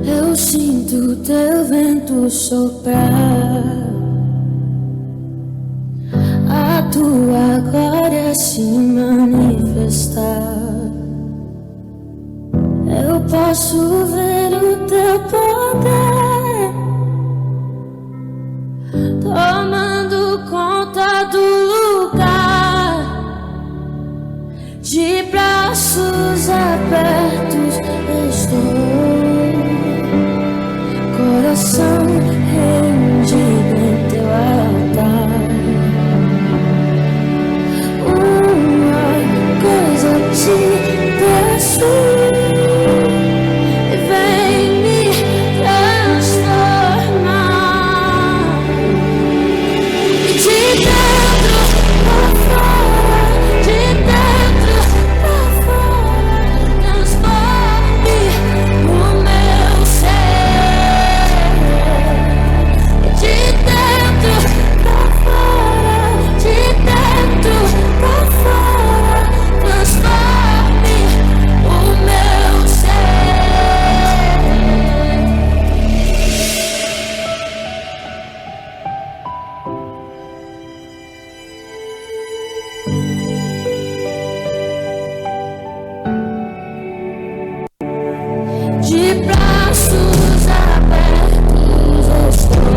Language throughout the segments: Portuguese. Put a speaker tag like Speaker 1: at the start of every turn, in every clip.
Speaker 1: Eu sinto teu vento soprar, a tua glória se manifestar. Eu posso ver o teu poder tomando conta do lugar. De braços abertos estou, coração rendido em teu altar. Uma coisa te peço, vem me transformar. E de dentro pra fora, de dentro pra fora, transforme o meu ser. De dentro pra fora, de dentro pra fora, transforme o meu ser. De braços abertos estou,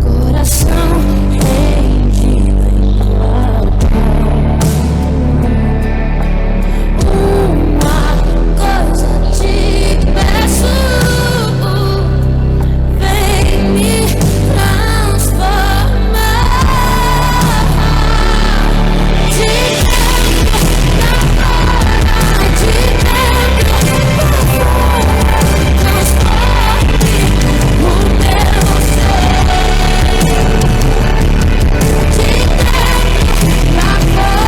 Speaker 1: coração rendido em teu altar. Uma coisa te peço, vem me transformar. De dentro pra fora, de dentro pra fora, transforme o meu ser. De dentro pra fora,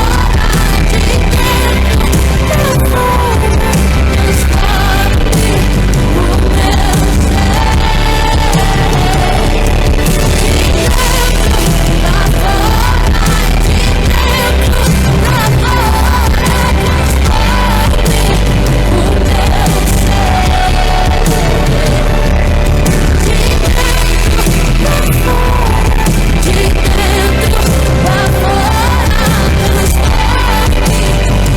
Speaker 1: de dentro pra fora, transforme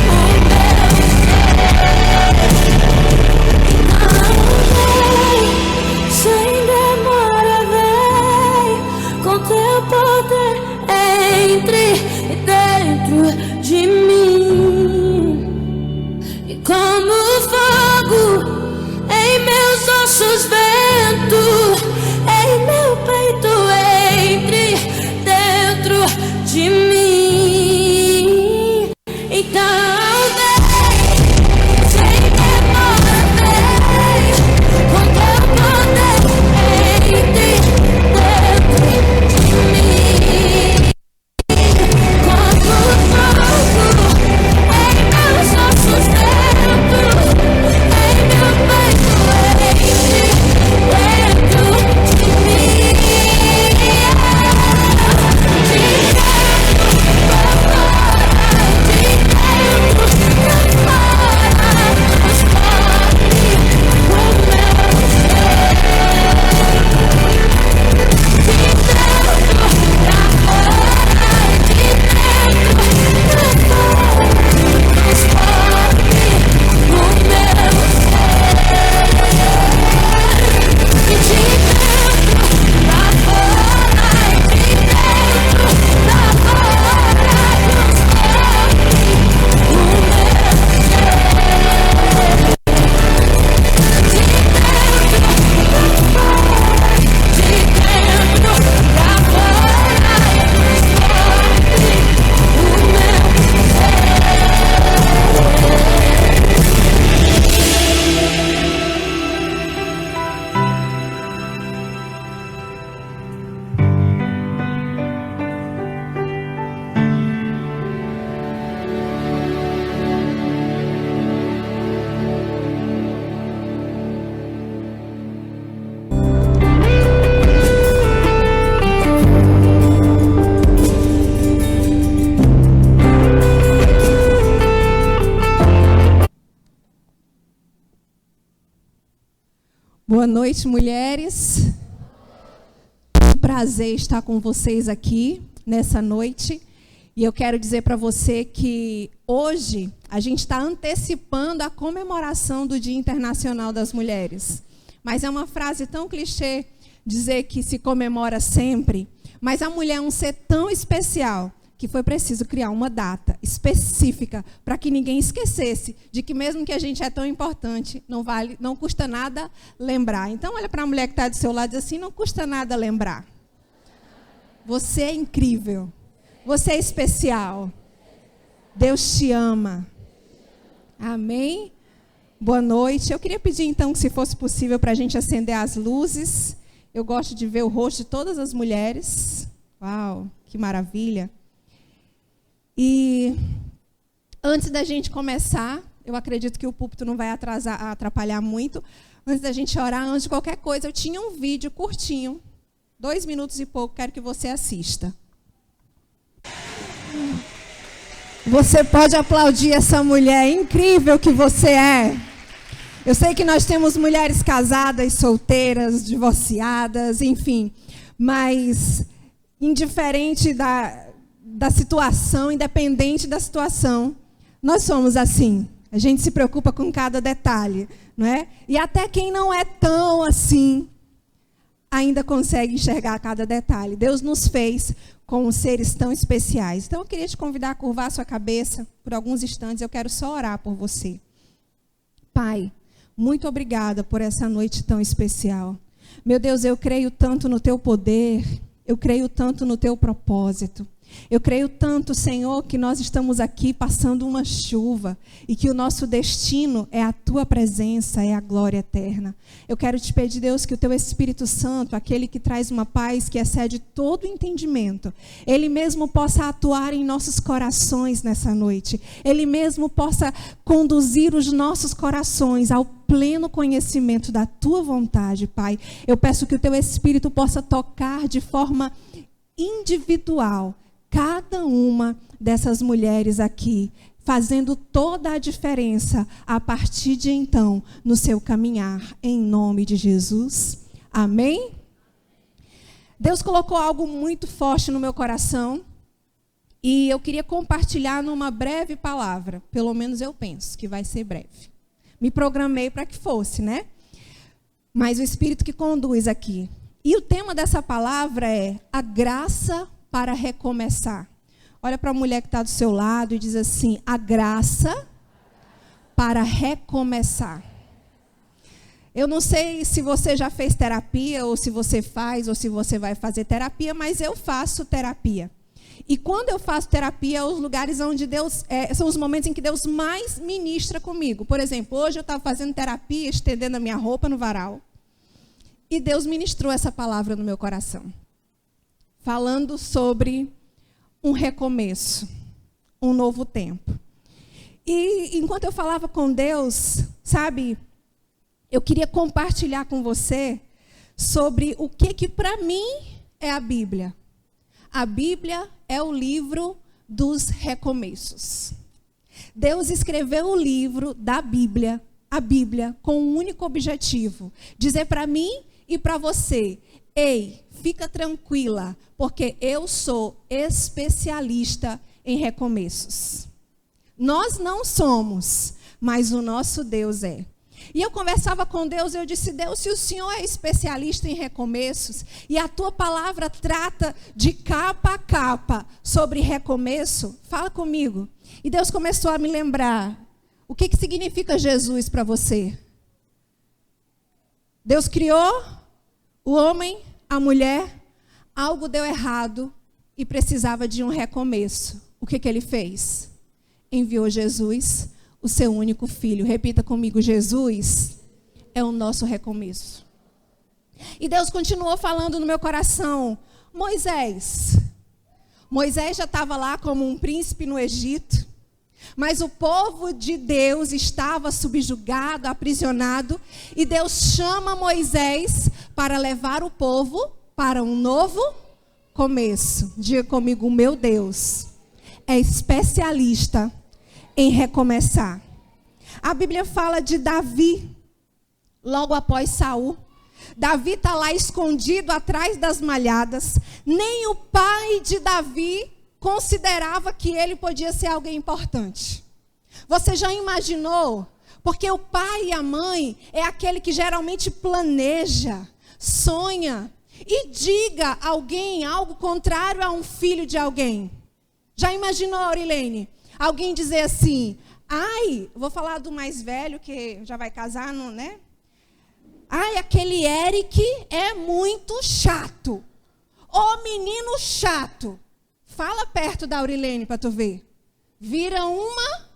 Speaker 1: o meu ser. Sem demora vem, com teu poder entre e dentro de mim. E como fogo em meus ossos, vento em meu peito, entre dentro de mim. Então vem, sem demora vem, com teu poder entre dentro de mim. Como fogo em meus ossos, vento em meu peito, entre dentro de mim. De dentro pra fora, de dentro
Speaker 2: Boa noite, mulheres. Um prazer estar com vocês aqui nessa noite. E eu quero dizer para você que hoje a gente está antecipando a comemoração do Dia Internacional das Mulheres. Mas é uma frase tão clichê dizer que se comemora sempre. Mas a mulher é um ser tão especial que foi preciso criar uma data específica para que ninguém esquecesse de que mesmo que a gente é tão importante, não custa nada lembrar. Então olha para a mulher que está do seu lado e diz assim, não custa nada lembrar. Você é incrível. Você é especial. Deus te ama. Amém? Boa noite. Eu queria pedir então que se fosse possível para a gente acender as luzes. Eu gosto de ver o rosto de todas as mulheres. Uau, que maravilha. E antes da gente começar, eu acredito que o púlpito não vai atrapalhar muito. Antes da gente orar, antes de qualquer coisa, eu tinha um vídeo curtinho, 2 minutos e pouco, quero que você assista. Você pode aplaudir essa mulher incrível que você é. Eu sei que nós temos mulheres casadas, solteiras, divorciadas, enfim, mas indiferente da situação, independente da situação, nós somos assim. A gente se preocupa com cada detalhe, não é? E até quem não é tão assim, ainda consegue enxergar cada detalhe. Deus nos fez como seres tão especiais. Então eu queria te convidar a curvar a sua cabeça por alguns instantes. Eu quero só orar por você. Pai, muito obrigada por essa noite tão especial. Meu Deus, eu creio tanto no teu poder, eu creio tanto no teu propósito. Eu creio tanto, Senhor, que nós estamos aqui passando uma chuva e que o nosso destino é a tua presença, é a glória eterna. Eu quero te pedir, Deus, que o teu Espírito Santo, aquele que traz uma paz que excede todo entendimento, ele mesmo possa atuar em nossos corações nessa noite. Ele mesmo possa conduzir os nossos corações ao pleno conhecimento da tua vontade, Pai. Eu peço que o teu Espírito possa tocar de forma individual cada uma dessas mulheres aqui, fazendo toda a diferença a partir de então no seu caminhar, em nome de Jesus. Amém? Deus colocou algo muito forte no meu coração e eu queria compartilhar numa breve palavra, pelo menos eu penso que vai ser breve. Me programei para que fosse, né? Mas o Espírito que conduz aqui. E o tema dessa palavra é a graça para recomeçar. Olha para a mulher que está do seu lado e diz assim, a graça para recomeçar. Eu não sei se você já fez terapia, ou se você faz, ou se você vai fazer terapia, mas eu faço terapia. E quando eu faço terapia, os lugares onde Deus, são os momentos em que Deus mais ministra comigo. Por exemplo, hoje eu estava fazendo terapia, estendendo a minha roupa no varal, e Deus ministrou essa palavra no meu coração. Falando sobre um recomeço, um novo tempo. E enquanto eu falava com Deus, sabe, eu queria compartilhar com você sobre o que para mim é a Bíblia. A Bíblia é o livro dos recomeços. Deus escreveu o livro da Bíblia, a Bíblia, com um único objetivo: dizer para mim e para você, ei, fica tranquila, porque eu sou especialista em recomeços. Nós não somos, mas o nosso Deus é. E eu conversava com Deus, eu disse, Deus, se o Senhor é especialista em recomeços, e a tua palavra trata de capa a capa sobre recomeço, fala comigo. E Deus começou a me lembrar, o que significa Jesus para você? Deus criou o homem, a mulher, algo deu errado e precisava de um recomeço. O que ele fez? Enviou Jesus, o seu único filho. Repita comigo, Jesus é o nosso recomeço. E Deus continuou falando no meu coração, Moisés já estava lá como um príncipe no Egito, mas o povo de Deus estava subjugado, aprisionado, e Deus chama Moisés para levar o povo para um novo começo. Diga comigo, o meu Deus é especialista em recomeçar. A Bíblia fala de Davi, logo após Saul. Davi está lá escondido atrás das malhadas. Nem o pai de Davi considerava que ele podia ser alguém importante. Você já imaginou? Porque o pai e a mãe é aquele que geralmente planeja, sonha e diga a alguém algo contrário a um filho de alguém. Já imaginou, Aurilene? Alguém dizer assim, ai, vou falar do mais velho que já vai casar, não, né? Ai, aquele Eric é muito chato. Ô menino chato. Fala perto da Aurilene para tu ver. Vira uma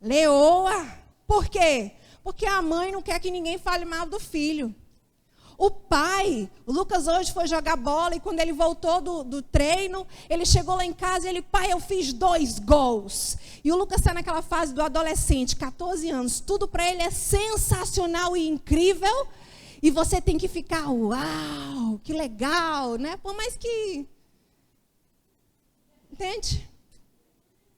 Speaker 2: leoa. Por quê? Porque a mãe não quer que ninguém fale mal do filho. O pai, o Lucas hoje foi jogar bola e quando ele voltou do treino, ele chegou lá em casa e ele, pai, eu fiz 2 gols. E o Lucas está naquela fase do adolescente, 14 anos, tudo para ele é sensacional e incrível. E você tem que ficar, uau, que legal, né? Por mais que... Entende?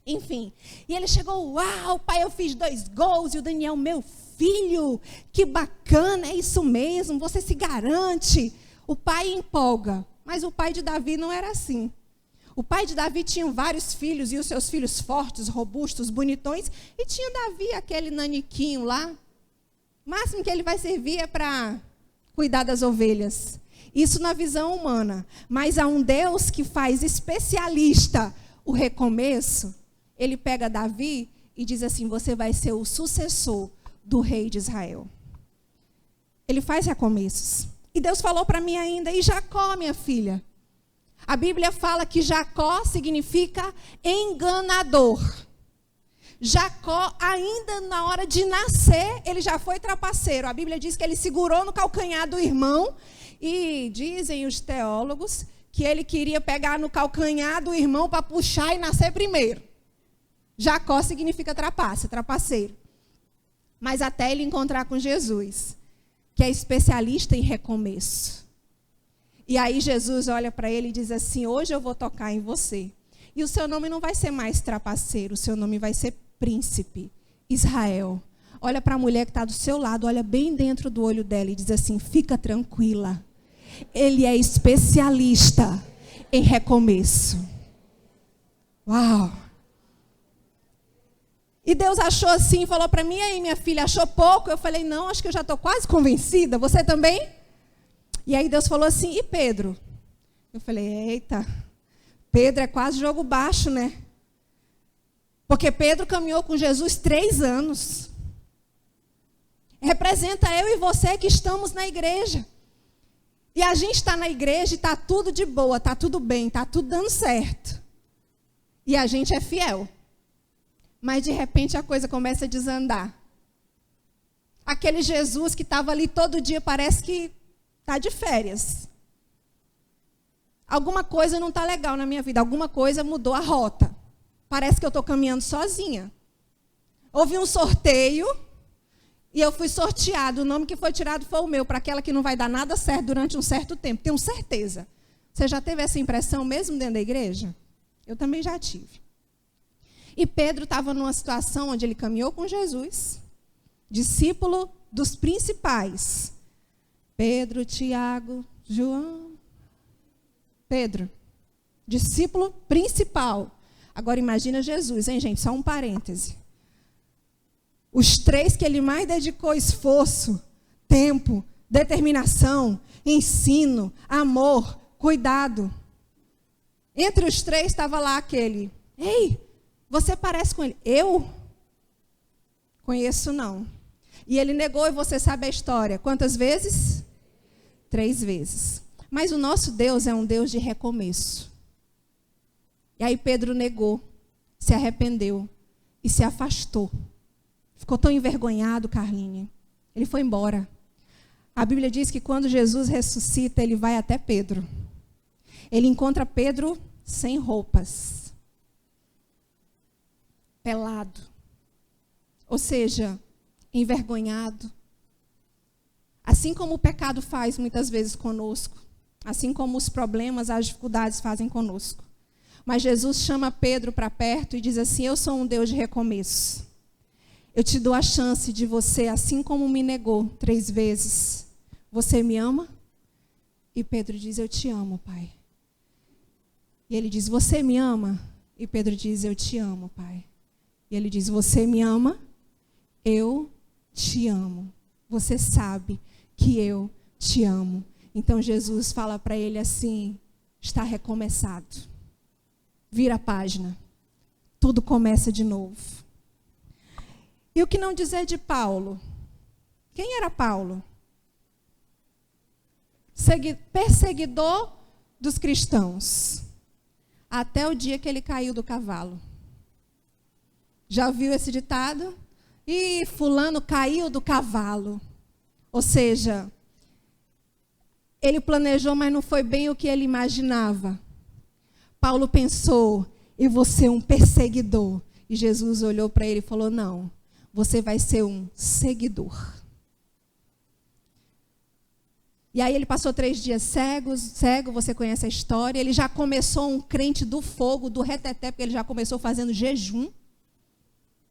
Speaker 2: Enfim, e ele chegou, uau, pai, eu fiz 2 gols, e o Daniel, meu filho, que bacana, é isso mesmo, você se garante. O pai empolga, mas o pai de Davi não era assim. O pai de Davi tinha vários filhos, e os seus filhos fortes, robustos, bonitões, e tinha Davi, aquele naniquinho lá. O máximo que ele vai servir é para cuidar das ovelhas. Isso na visão humana. Mas há um Deus que faz especialista o recomeço. Ele pega Davi e diz assim, você vai ser o sucessor do rei de Israel. Ele faz recomeços. E Deus falou para mim ainda, e Jacó, minha filha? A Bíblia fala que Jacó significa enganador. Jacó, ainda na hora de nascer, ele já foi trapaceiro. A Bíblia diz que ele segurou no calcanhar do irmão, e dizem os teólogos que ele queria pegar no calcanhar do irmão para puxar e nascer primeiro. Jacó significa trapaça, trapaceiro. Mas até ele encontrar com Jesus, que é especialista em recomeço. E aí Jesus olha para ele e diz assim, hoje eu vou tocar em você. E o seu nome não vai ser mais trapaceiro, o seu nome vai ser príncipe, Israel. Olha para a mulher que está do seu lado, olha bem dentro do olho dela e diz assim, fica tranquila. Ele é especialista em recomeço. Uau! E Deus achou assim, falou para mim, aí minha filha, achou pouco? Eu falei, não, acho que eu já estou quase convencida, você também? E aí Deus falou assim, e Pedro? Eu falei, eita, Pedro é quase jogo baixo, né? Porque Pedro caminhou com Jesus 3 anos. Representa eu e você que estamos na igreja. E a gente está na igreja e está tudo de boa, está tudo bem, está tudo dando certo. E a gente é fiel. Mas de repente a coisa começa a desandar. Aquele Jesus que estava ali todo dia parece que está de férias. Alguma coisa não está legal na minha vida, alguma coisa mudou a rota. Parece que eu estou caminhando sozinha. Houve um sorteio e eu fui sorteado. O nome que foi tirado foi o meu, para aquela que não vai dar nada certo durante um certo tempo. Tenho certeza. Você já teve essa impressão mesmo dentro da igreja? Eu também já tive. E Pedro estava numa situação onde ele caminhou com Jesus, discípulo dos principais. Pedro, Tiago, João. Pedro, discípulo principal. Agora imagina Jesus, hein, gente? Só um parêntese. Os 3 que ele mais dedicou esforço, tempo, determinação, ensino, amor, cuidado. Entre os 3 estava lá aquele. Ei, você parece com ele. Eu? Conheço não. E ele negou e você sabe a história. Quantas vezes? 3 vezes. Mas o nosso Deus é um Deus de recomeço. E aí Pedro negou, se arrependeu e se afastou. Ficou tão envergonhado, Carlinha. Ele foi embora. A Bíblia diz que quando Jesus ressuscita, ele vai até Pedro. Ele encontra Pedro sem roupas. Pelado. Ou seja, envergonhado. Assim como o pecado faz muitas vezes conosco. Assim como os problemas, as dificuldades fazem conosco. Mas Jesus chama Pedro para perto e diz assim, eu sou um Deus de recomeço. eu te dou a chance de você, assim como me negou 3 vezes, você me ama? E Pedro diz, eu te amo, Pai. E ele diz, você me ama? E Pedro diz, eu te amo, Pai. E ele diz, você me ama? Eu te amo. Você sabe que eu te amo. Então Jesus fala para ele assim, está recomeçado. Vira a página. Tudo começa de novo. E o que não dizer de Paulo? Quem era Paulo? Perseguidor dos cristãos. Até o dia que ele caiu do cavalo. Já ouviu esse ditado? E fulano caiu do cavalo. Ou seja, ele planejou, mas não foi bem o que ele imaginava. Paulo pensou, eu vou ser um perseguidor. E Jesus olhou para ele e falou, não, você vai ser um seguidor. E aí ele passou 3 dias cego, você conhece a história. Ele já começou um crente do fogo, do reteté, porque ele já começou fazendo jejum.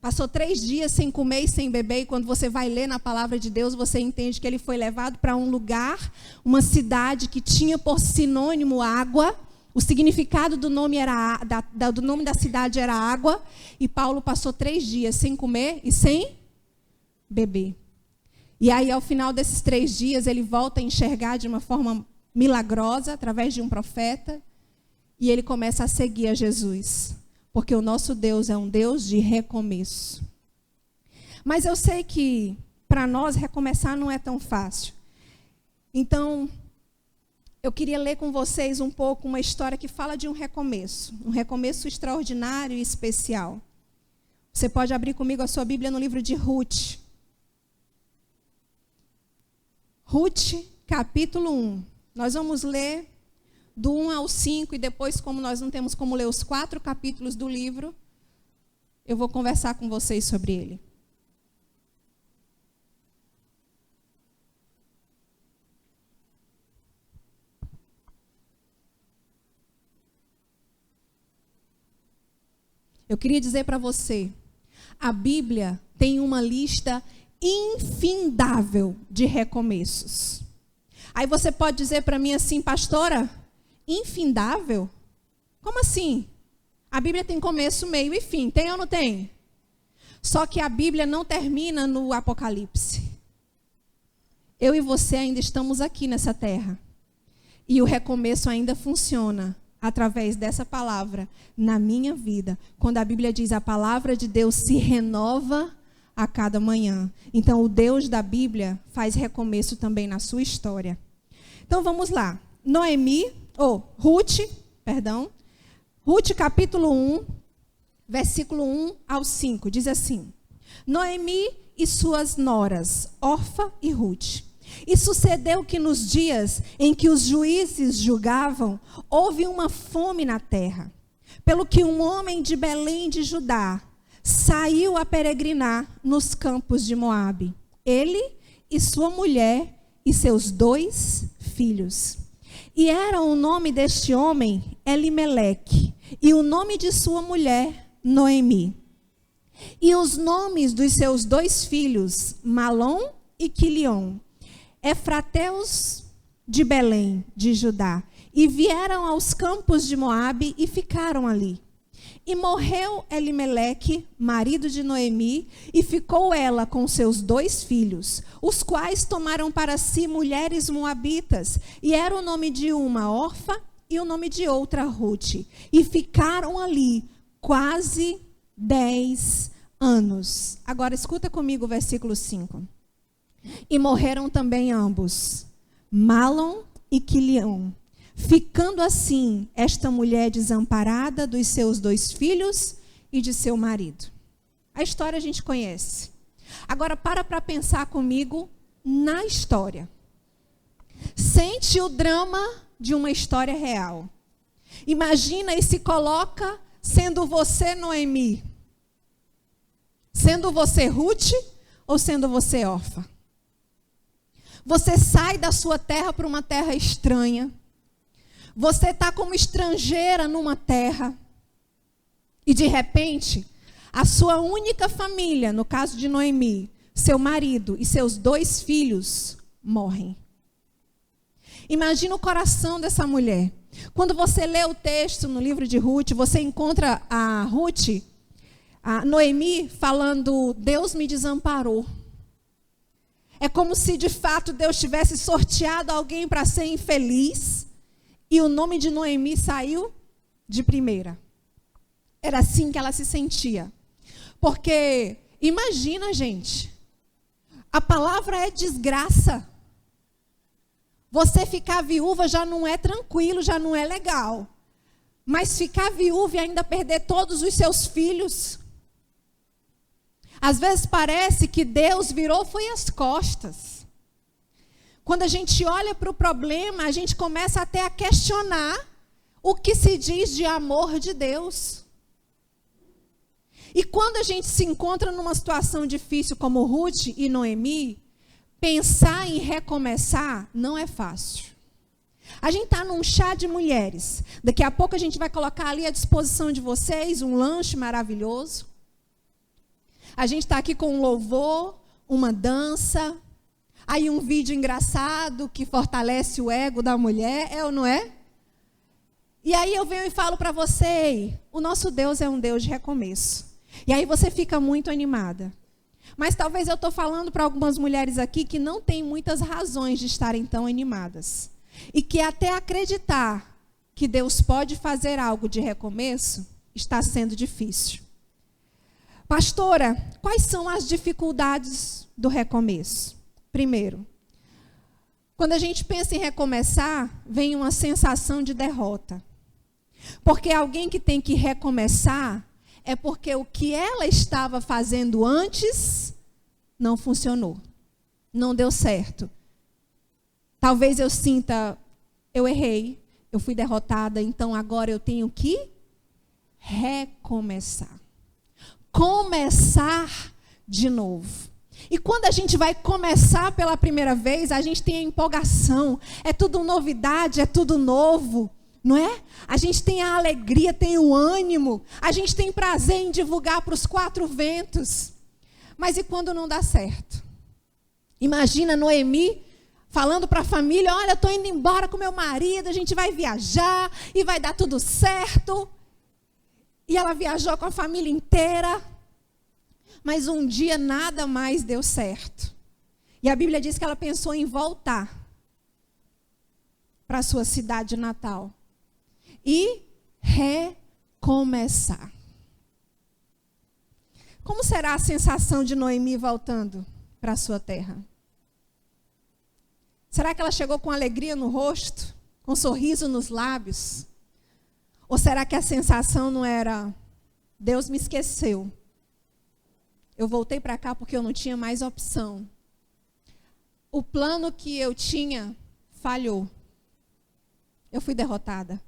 Speaker 2: Passou 3 dias sem comer e sem beber, e quando você vai ler na palavra de Deus, você entende que ele foi levado para um lugar, uma cidade que tinha por sinônimo água. O significado do nome, do nome da cidade era água, e Paulo passou 3 dias sem comer e sem beber. E aí, ao final desses 3 dias, ele volta a enxergar de uma forma milagrosa, através de um profeta, e ele começa a seguir a Jesus. Porque o nosso Deus é um Deus de recomeço. Mas eu sei que, para nós, recomeçar não é tão fácil. Então, eu queria ler com vocês um pouco uma história que fala de um recomeço extraordinário e especial. Você pode abrir comigo a sua Bíblia no livro de Ruth. Ruth, capítulo 1. Nós vamos ler do 1 ao 5, e depois, como nós não temos como ler os 4 capítulos do livro, eu vou conversar com vocês sobre ele. Eu queria dizer para você, a Bíblia tem uma lista infindável de recomeços. Aí você pode dizer para mim assim, pastora, infindável? Como assim? A Bíblia tem começo, meio e fim, tem ou não tem? Só que a Bíblia não termina no Apocalipse. Eu e você ainda estamos aqui nessa terra. E o recomeço ainda funciona através dessa palavra na minha vida. Quando a Bíblia diz a palavra de Deus se renova a cada manhã. Então, o Deus da Bíblia faz recomeço também na sua história. Então, vamos lá. Ruth, capítulo 1, versículo 1 ao 5, diz assim: Noemi e suas noras, Orfa e Ruth. E sucedeu que nos dias em que os juízes julgavam, houve uma fome na terra, pelo que um homem de Belém de Judá saiu a peregrinar nos campos de Moabe, ele e sua mulher e seus 2 filhos. E era o nome deste homem Elimeleque, e o nome de sua mulher Noemi. E os nomes dos seus 2 filhos, Malom e Quilion, efrateus de Belém, de Judá, e vieram aos campos de Moabe e ficaram ali. E morreu Elimeleque, marido de Noemi, e ficou ela com seus 2 filhos, os quais tomaram para si mulheres moabitas, e era o nome de uma Orfa e o nome de outra Ruth. E ficaram ali quase 10 anos. Agora escuta comigo o versículo 5. E morreram também ambos, Malom e Quilion, ficando assim esta mulher desamparada dos seus 2 filhos e de seu marido. A história a gente conhece. Agora para pensar comigo na história. Sente o drama de uma história real. Imagina e se coloca sendo você Noemi, sendo você Ruth ou sendo você Orfa. Você sai da sua terra para uma terra estranha. Você está como estrangeira numa terra. E de repente, a sua única família, no caso de Noemi, seu marido e seus 2 filhos morrem. Imagina o coração dessa mulher. Quando você lê o texto no livro de Ruth, você encontra a Ruth, a Noemi, falando: Deus me desamparou. É como se de fato Deus tivesse sorteado alguém para ser infeliz e o nome de Noemi saiu de primeira. Era assim que ela se sentia. Porque, imagina, gente, a palavra é desgraça. Você ficar viúva já não é tranquilo, já não é legal. Mas ficar viúva e ainda perder todos os seus filhos. Às vezes parece que Deus virou foi as costas. Quando a gente olha para o problema, a gente começa até a questionar o que se diz de amor de Deus. E quando a gente se encontra numa situação difícil como Ruth e Noemi, pensar em recomeçar não é fácil. A gente está num chá de mulheres. Daqui a pouco a gente vai colocar ali à disposição de vocês um lanche maravilhoso. A gente está aqui com um louvor, uma dança, aí um vídeo engraçado que fortalece o ego da mulher, é ou não é? E aí eu venho e falo para você, o nosso Deus é um Deus de recomeço. E aí você fica muito animada. Mas talvez eu estou falando para algumas mulheres aqui que não têm muitas razões de estarem tão animadas. E que até acreditar que Deus pode fazer algo de recomeço está sendo difícil. Pastora, quais são as dificuldades do recomeço? Primeiro, quando a gente pensa em recomeçar, vem uma sensação de derrota. Porque alguém que tem que recomeçar é porque o que ela estava fazendo antes não funcionou. Não deu certo. Talvez eu sinta, eu errei, eu fui derrotada, então agora eu tenho que recomeçar. Começar de novo. E quando a gente vai começar pela primeira vez, a gente tem a empolgação. É tudo novidade, é tudo novo. Não é? A gente tem a alegria, tem o ânimo. A gente tem prazer em divulgar para os 4 ventos. Mas e quando não dá certo? Imagina Noemi falando para a família: olha, eu estou indo embora com meu marido, a gente vai viajar e vai dar tudo certo. E ela viajou com a família inteira. Mas um dia nada mais deu certo. E a Bíblia diz que ela pensou em voltar para a sua cidade natal. E recomeçar. Como será a sensação de Noemi voltando para a sua terra? Será que ela chegou com alegria no rosto? Com um sorriso nos lábios? Ou será que a sensação não era: Deus me esqueceu? Eu voltei para cá porque eu não tinha mais opção. O plano que eu tinha falhou. Eu fui derrotada.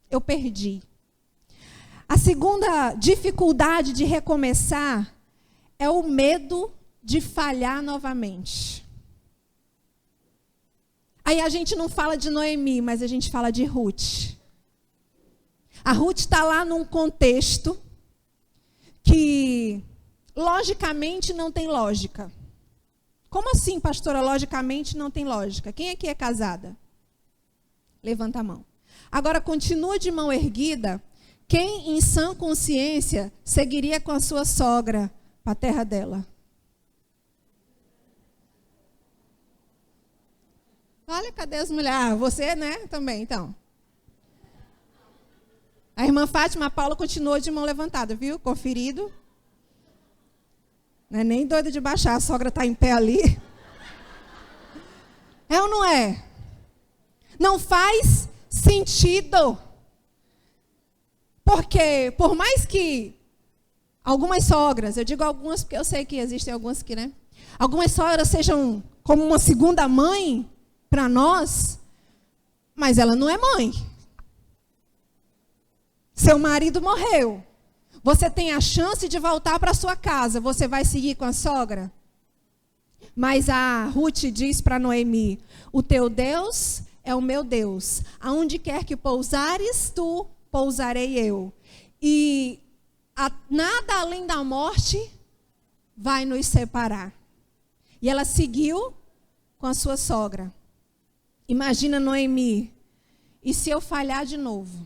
Speaker 2: Eu perdi. A segunda dificuldade de recomeçar é o medo de falhar novamente. Aí a gente não fala de Noemi, mas a gente fala de Ruth. A Ruth está lá num contexto que logicamente não tem lógica. Como assim, pastora, logicamente não tem lógica? Quem aqui é casada? Levanta a mão. Agora, continua de mão erguida. Quem, em sã consciência, seguiria com a sua sogra para a terra dela? Olha, cadê as mulheres? Ah, você, né? Também, então. A irmã Fátima, a Paula continuou de mão levantada, viu? Conferido. Não é nem doida de baixar, a sogra está em pé ali. É ou não é? Não faz sentido. Porque, por mais que algumas sogras, eu digo algumas porque eu sei que existem algumas que, né? Algumas sogras sejam como uma segunda mãe para nós, mas ela não é mãe. Seu marido morreu. Você tem a chance de voltar para sua casa. Você vai seguir com a sogra? Mas a Ruth diz para Noemi: o teu Deus é o meu Deus. Aonde quer que pousares tu, pousarei eu. E nada além da morte vai nos separar. E ela seguiu com a sua sogra. Imagina Noemi. E se eu falhar de novo?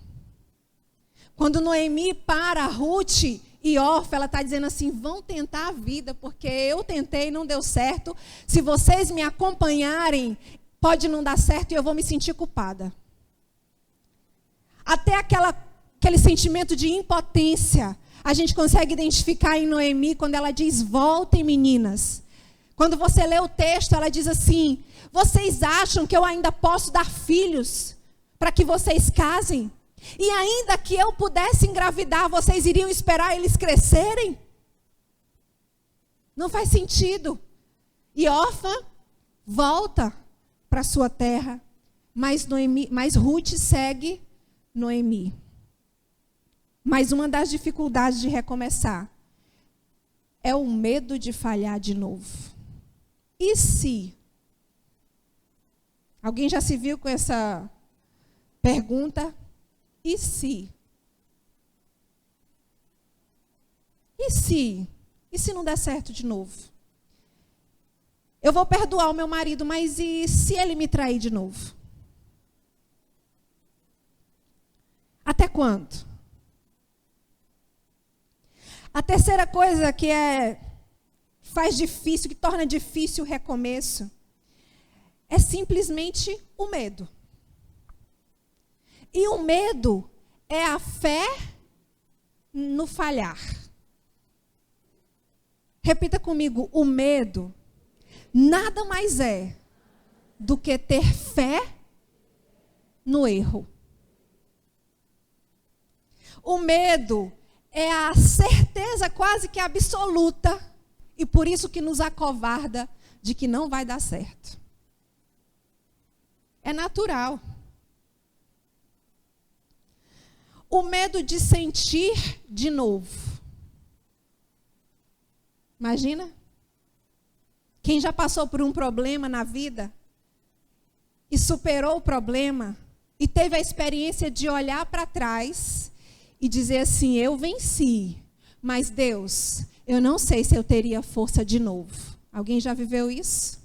Speaker 2: Quando Noemi para Ruth e Orfa, ela está dizendo assim, vão tentar a vida, porque eu tentei e não deu certo. Se vocês me acompanharem, pode não dar certo e eu vou me sentir culpada. Até aquele sentimento de impotência, a gente consegue identificar em Noemi quando ela diz, voltem meninas. Quando você lê o texto, ela diz assim, vocês acham que eu ainda posso dar filhos para que vocês casem? E ainda que eu pudesse engravidar, vocês iriam esperar eles crescerem? Não faz sentido. E Orfa volta para sua terra, mas Ruth segue Noemi. Mas uma das dificuldades de recomeçar é o medo de falhar de novo. E se? Alguém já se viu com essa pergunta? E se? E se? E se não der certo de novo? Eu vou perdoar o meu marido, mas e se ele me trair de novo? Até quando? A terceira coisa que faz difícil, que torna difícil o recomeço, é simplesmente o medo. E o medo é a fé no falhar. Repita comigo, o medo nada mais é do que ter fé no erro. O medo é a certeza quase que absoluta, e por isso que nos acovarda, de que não vai dar certo. É natural. O medo de sentir de novo. Imagina? Quem já passou por um problema na vida e superou o problema e teve a experiência de olhar para trás e dizer assim, eu venci, mas Deus, eu não sei se eu teria força de novo. Alguém já viveu isso?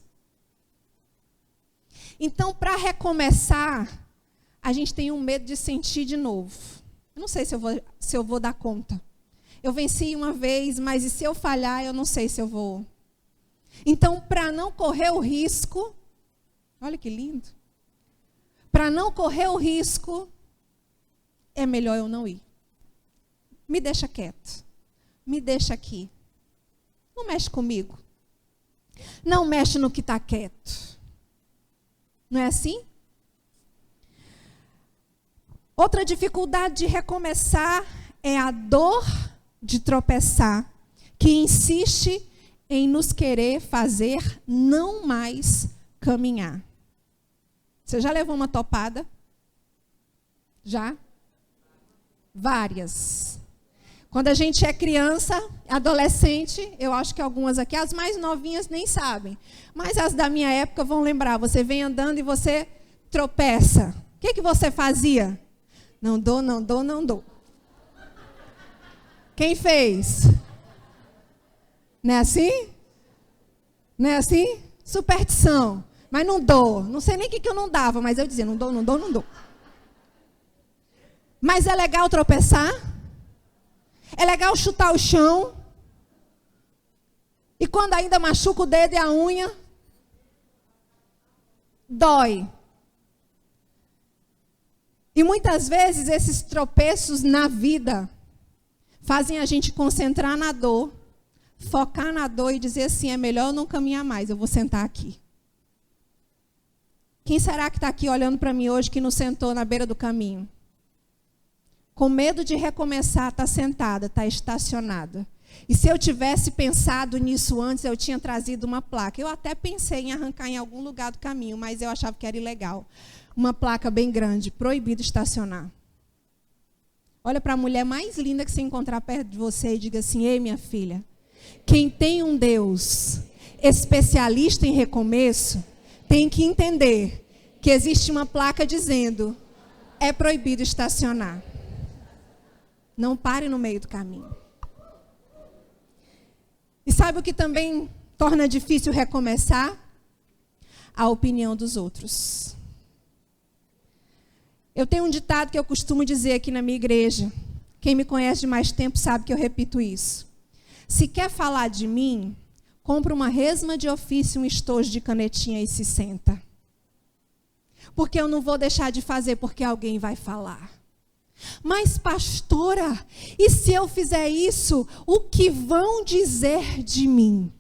Speaker 2: Então, para recomeçar, a gente tem um medo de sentir de novo. Eu não sei se eu vou dar conta. Eu venci uma vez, mas e se eu falhar, eu não sei se eu vou. Então, para não correr o risco, olha que lindo. Para não correr o risco, é melhor eu não ir. Me deixa quieto. Me deixa aqui. Não mexe comigo. Não mexe no que está quieto. Não é assim? Outra dificuldade de recomeçar é a dor de tropeçar, que insiste em nos querer fazer não mais caminhar. Você já levou uma topada? Já? Várias. Quando a gente é criança, adolescente, eu acho que algumas aqui, as mais novinhas nem sabem, mas as da minha época vão lembrar. Você vem andando e você tropeça. O que você fazia? Não dou, não dou, não dou. Quem fez? Não é assim? Não é assim? Superstição. Mas não dou. Não sei nem o que eu não dava, mas eu dizia, não dou, não dou, não dou. Mas é legal tropeçar? É legal chutar o chão? E quando ainda machuca o dedo e a unha? Dói. E muitas vezes esses tropeços na vida fazem a gente concentrar na dor, focar na dor e dizer assim, é melhor eu não caminhar mais, eu vou sentar aqui. Quem será que está aqui olhando para mim hoje que não sentou na beira do caminho? Com medo de recomeçar, está sentada, está estacionada. E se eu tivesse pensado nisso antes, eu tinha trazido uma placa. Eu até pensei em arrancar em algum lugar do caminho, mas eu achava que era ilegal. Uma placa bem grande, proibido estacionar. Olha para a mulher mais linda que você encontrar perto de você e diga assim, ei minha filha, quem tem um Deus especialista em recomeço, tem que entender que existe uma placa dizendo, é proibido estacionar. Não pare no meio do caminho. E sabe o que também torna difícil recomeçar? A opinião dos outros. Eu tenho um ditado que eu costumo dizer aqui na minha igreja. Quem me conhece de mais tempo sabe que eu repito isso. Se quer falar de mim, compra uma resma de ofício, um estojo de canetinha e se senta. Porque eu não vou deixar de fazer porque alguém vai falar. Mas, pastora, e se eu fizer isso, o que vão dizer de mim?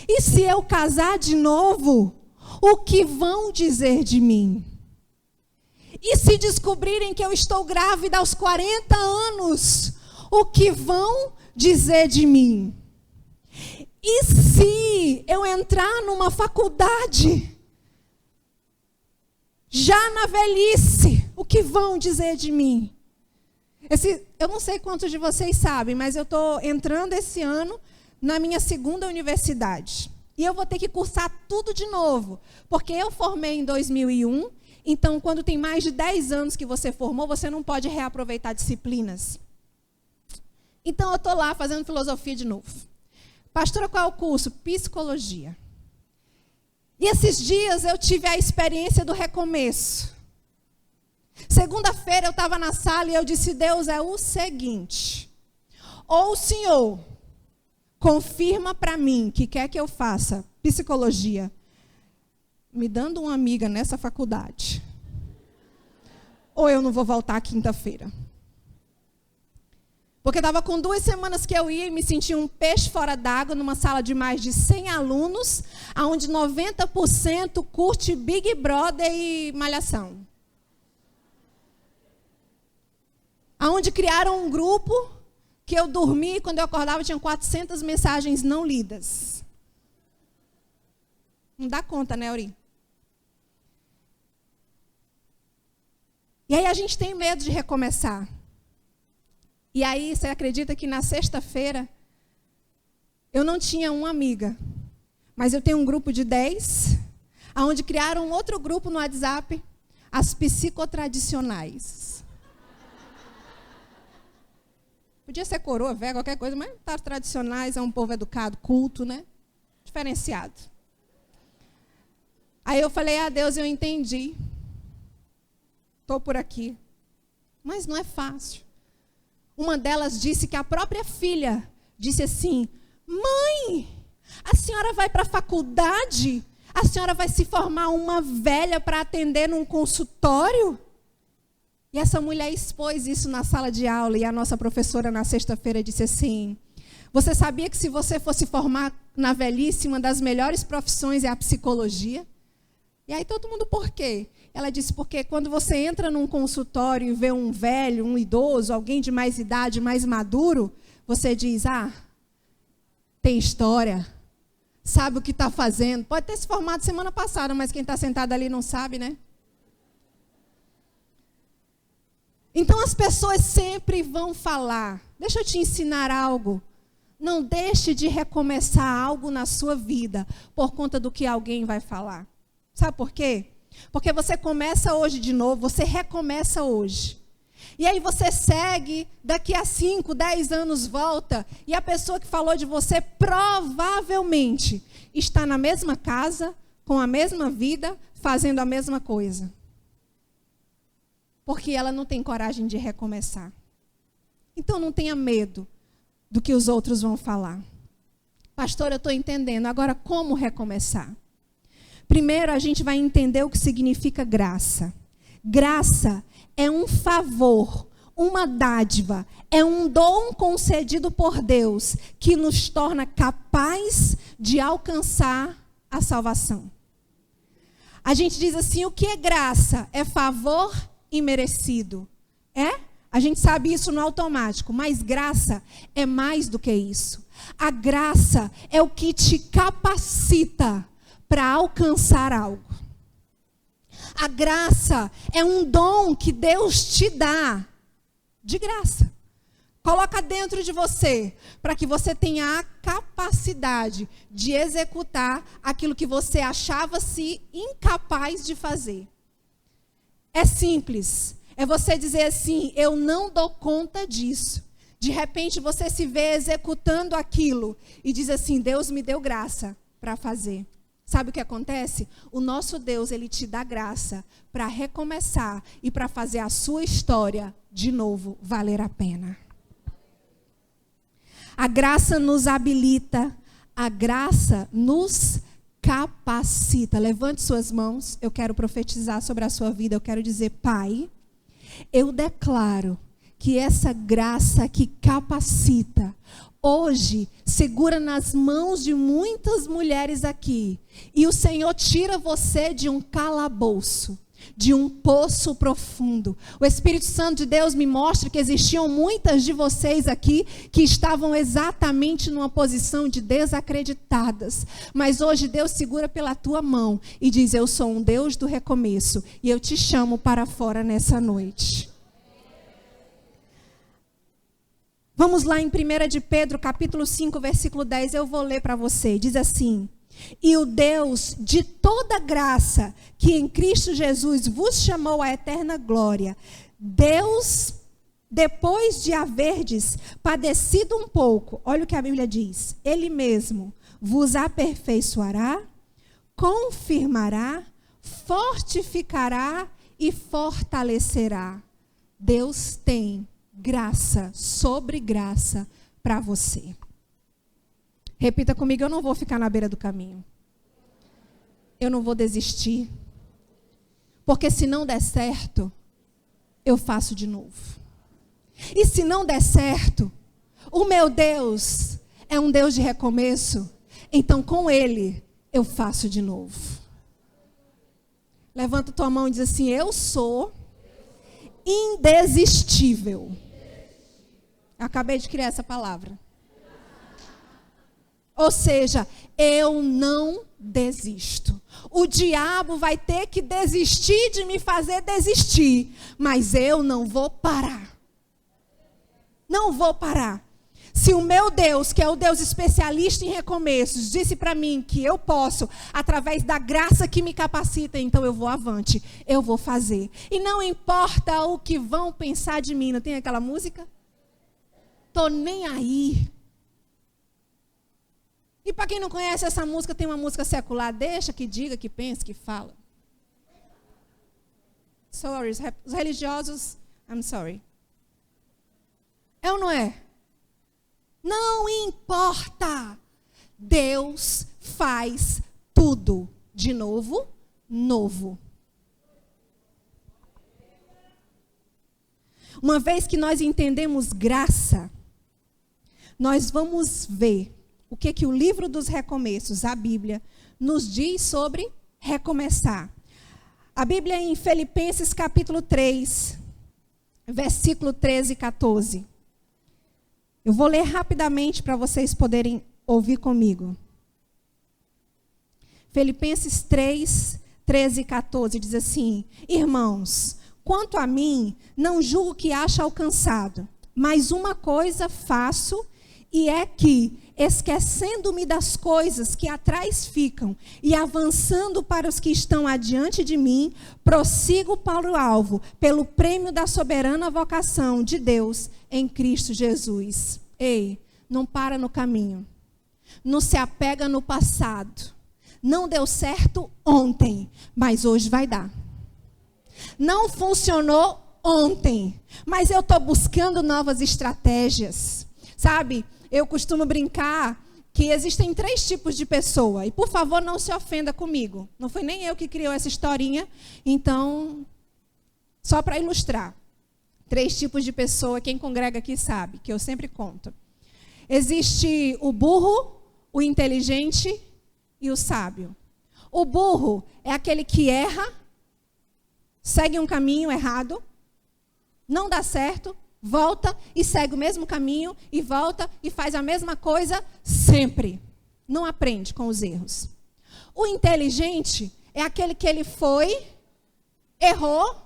Speaker 2: E se eu casar de novo, o que vão dizer de mim? E se descobrirem que eu estou grávida aos 40 anos, o que vão dizer de mim? E se eu entrar numa faculdade, já na velhice, o que vão dizer de mim? Eu não sei quantos de vocês sabem, mas eu estou entrando esse ano na minha segunda universidade. E eu vou ter que cursar tudo de novo, porque eu formei em 2001, então quando tem mais de 10 anos que você formou, você não pode reaproveitar disciplinas. Então eu estou lá fazendo filosofia de novo. Pastora, qual é o curso? Psicologia. E esses dias eu tive a experiência do recomeço. Segunda-feira eu estava na sala e eu disse: Deus, é o seguinte, ou o Senhor confirma para mim que quer que eu faça psicologia, me dando uma amiga nessa faculdade, ou eu não vou voltar quinta-feira. Porque estava com 2 semanas que eu ia e me sentia um peixe fora d'água numa sala de mais de 100 alunos, onde 90% curte Big Brother e Malhação. Onde criaram um grupo que eu dormi e quando eu acordava tinha 400 mensagens não lidas. Não dá conta, né, Uri? E aí a gente tem medo de recomeçar. E aí, você acredita que na sexta-feira, eu não tinha uma amiga, mas eu tenho um grupo de 10, onde criaram um outro grupo no WhatsApp, as psicotradicionais. Podia ser coroa, velha, qualquer coisa, mas tá, tradicionais, é um povo educado, culto, né? Diferenciado. Aí eu falei: Deus, eu entendi. Estou por aqui. Mas não é fácil. Uma delas disse que a própria filha disse assim: mãe, a senhora vai para a faculdade? A senhora vai se formar uma velha para atender num consultório? E essa mulher expôs isso na sala de aula e a nossa professora na sexta-feira disse assim: você sabia que se você fosse formar na velhice, uma das melhores profissões é a psicologia? E aí todo mundo, por quê? Ela disse: porque quando você entra num consultório e vê um velho, um idoso, alguém de mais idade, mais maduro, você diz: tem história, sabe o que está fazendo. Pode ter se formado semana passada, mas quem está sentado ali não sabe, né? Então as pessoas sempre vão falar. Deixa eu te ensinar algo. Não deixe de recomeçar algo na sua vida por conta do que alguém vai falar. Sabe por quê? Porque você começa hoje de novo, você recomeça hoje. E aí você segue, daqui a 5, 10 anos volta, e a pessoa que falou de você provavelmente está na mesma casa, com a mesma vida, fazendo a mesma coisa. Porque ela não tem coragem de recomeçar. Então não tenha medo do que os outros vão falar. Pastor, eu estou entendendo. Agora, como recomeçar? Primeiro, a gente vai entender o que significa graça. Graça é um favor, uma dádiva, é um dom concedido por Deus que nos torna capaz de alcançar a salvação. A gente diz assim: o que é graça? É favor imerecido. A gente sabe isso no automático, mas graça é mais do que isso. A graça é o que te capacita para alcançar algo. A graça é um dom que Deus te dá de graça. Coloca dentro de você, para que você tenha a capacidade de executar aquilo que você achava-se incapaz de fazer. É simples. É você dizer assim: eu não dou conta disso. De repente você se vê executando aquilo e diz assim: Deus me deu graça para fazer. Sabe o que acontece? O nosso Deus, Ele te dá graça para recomeçar e para fazer a sua história de novo valer a pena. A graça nos habilita, a graça nos capacita. Levante suas mãos, eu quero profetizar sobre a sua vida, eu quero dizer: Pai, eu declaro que essa graça que capacita, hoje, segura nas mãos de muitas mulheres aqui. E o Senhor tira você de um calabouço, de um poço profundo. O Espírito Santo de Deus me mostra que existiam muitas de vocês aqui que estavam exatamente numa posição de desacreditadas. Mas hoje Deus segura pela tua mão e diz: eu sou um Deus do recomeço e eu te chamo para fora nessa noite. Vamos lá em 1 de Pedro, capítulo 5, versículo 10, eu vou ler para você. Diz assim: e o Deus de toda graça, que em Cristo Jesus vos chamou à eterna glória, Deus, depois de haverdes padecido um pouco, olha o que a Bíblia diz, Ele mesmo vos aperfeiçoará, confirmará, fortificará e fortalecerá. Deus tem graça sobre graça para você. Repita comigo: eu não vou ficar na beira do caminho. Eu não vou desistir. Porque se não der certo, eu faço de novo. E se não der certo, o meu Deus é um Deus de recomeço. Então com Ele eu faço de novo. Levanta tua mão e diz assim: eu sou indesistível. Acabei de criar essa palavra. Ou seja, eu não desisto. O diabo vai ter que desistir de me fazer desistir, mas eu não vou parar. Não vou parar. Se o meu Deus, que é o Deus especialista em recomeços, disse para mim que eu posso, através da graça que me capacita, então eu vou avante, eu vou fazer. E não importa o que vão pensar de mim. Não tem aquela música? Tô nem aí. E para quem não conhece essa música, tem uma música secular: deixa que diga, que pense, que fala. Sorry, os religiosos, I'm sorry. É ou não é? Não importa. Deus faz tudo de novo, novo. Uma vez que nós entendemos graça, nós vamos ver o que o livro dos recomeços, a Bíblia, nos diz sobre recomeçar. A Bíblia em Filipenses capítulo 3, versículo 13 e 14. Eu vou ler rapidamente para vocês poderem ouvir comigo. Filipenses 3, 13 e 14 diz assim: irmãos, quanto a mim, não julgo que ache alcançado, mas uma coisa faço, e é que, esquecendo-me das coisas que atrás ficam e avançando para os que estão adiante de mim, prossigo para o alvo, pelo prêmio da soberana vocação de Deus em Cristo Jesus. Ei, não para no caminho. Não se apega no passado. Não deu certo ontem, mas hoje vai dar. Não funcionou ontem, mas eu estou buscando novas estratégias. Sabe, eu costumo brincar que existem 3 tipos de pessoa. E por favor, não se ofenda comigo. Não foi nem eu que criou essa historinha. Então, só para ilustrar. 3 tipos de pessoa, quem congrega aqui sabe, que eu sempre conto. Existe o burro, o inteligente e o sábio. O burro é aquele que erra, segue um caminho errado, não dá certo, volta e segue o mesmo caminho, e volta e faz a mesma coisa sempre. Não aprende com os erros. O inteligente é aquele que ele foi, errou,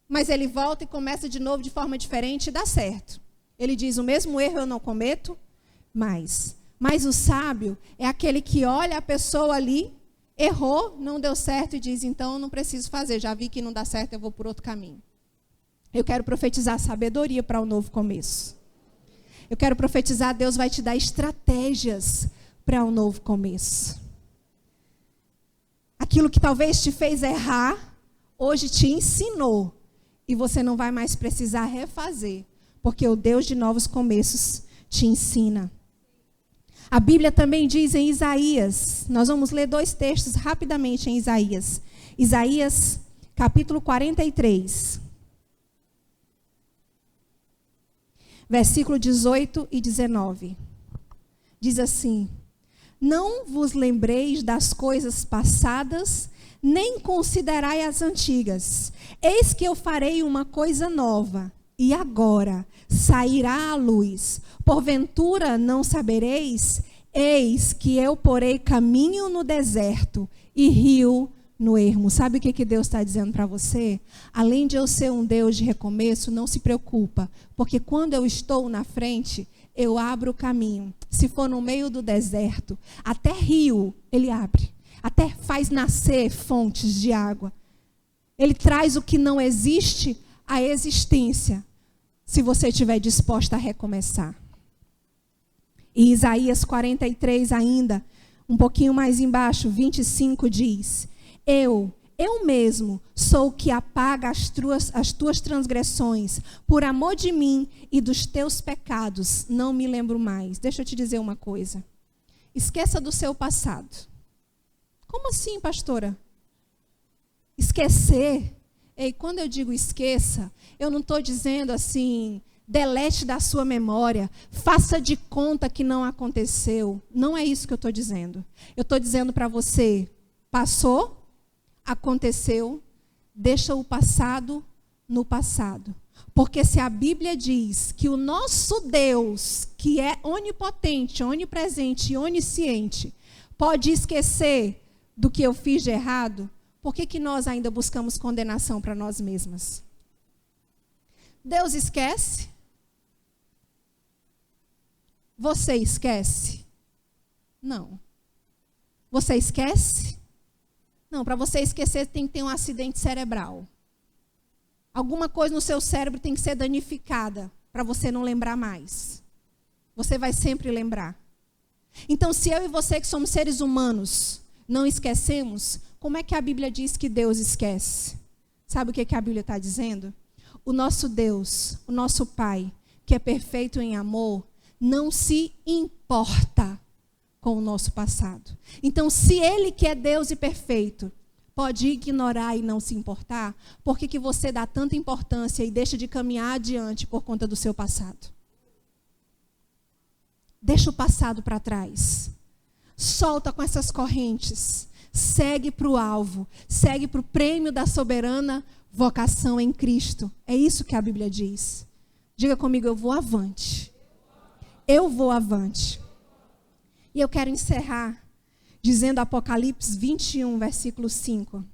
Speaker 2: mas ele volta e começa de novo de forma diferente e dá certo. Ele diz: o mesmo erro eu não cometo mais. Mas o sábio é aquele que olha a pessoa ali, errou, não deu certo e diz: então eu não preciso fazer, já vi que não dá certo, eu vou por outro caminho. Eu quero profetizar sabedoria para o novo começo. Eu quero profetizar, Deus vai te dar estratégias para um novo começo. Aquilo que talvez te fez errar, hoje te ensinou. E você não vai mais precisar refazer, porque o Deus de novos começos te ensina. A Bíblia também diz em Isaías, nós vamos ler 2 textos rapidamente em Isaías. Isaías, capítulo 43, versículo 18 e 19. Diz assim: não vos lembreis das coisas passadas, nem considerai as antigas. Eis que eu farei uma coisa nova, e agora sairá à luz. Porventura não sabereis? Eis que eu porei caminho no deserto e rio no ermo. Sabe o que Deus está dizendo para você? Além de eu ser um Deus de recomeço, não se preocupa, porque quando eu estou na frente, eu abro o caminho. Se for no meio do deserto, até rio ele abre, até faz nascer fontes de água. Ele traz o que não existe à existência, se você estiver disposta a recomeçar. E Isaías 43 ainda, um pouquinho mais embaixo, 25 diz: Eu mesmo sou o que apaga as tuas transgressões, por amor de mim e dos teus pecados, não me lembro mais. Deixa eu te dizer uma coisa. Esqueça do seu passado. Como assim, pastora? Esquecer? E quando eu digo esqueça, eu não estou dizendo assim, delete da sua memória, faça de conta que não aconteceu. Não é isso que eu estou dizendo. Eu estou dizendo para você, passou, aconteceu, deixa o passado no passado. Porque se a Bíblia diz que o nosso Deus, que é onipotente, onipresente e onisciente, pode esquecer do que eu fiz de errado, por que nós ainda buscamos condenação para nós mesmas? Deus esquece? Você esquece? Não. Você esquece? Não, para você esquecer tem que ter um acidente cerebral. Alguma coisa no seu cérebro tem que ser danificada para você não lembrar mais. Você vai sempre lembrar. Então, se eu e você que somos seres humanos não esquecemos, como é que a Bíblia diz que Deus esquece? Sabe o que a Bíblia está dizendo? O nosso Deus, o nosso Pai, que é perfeito em amor, não se importa com o nosso passado. Então, se Ele que é Deus e perfeito, pode ignorar e não se importar, por que você dá tanta importância e deixa de caminhar adiante por conta do seu passado? Deixa o passado para trás. Solta com essas correntes. Segue para o alvo. Segue para o prêmio da soberana vocação em Cristo. É isso que a Bíblia diz. Diga comigo, eu vou avante. Eu vou avante. E eu quero encerrar dizendo Apocalipse 21, versículo 5.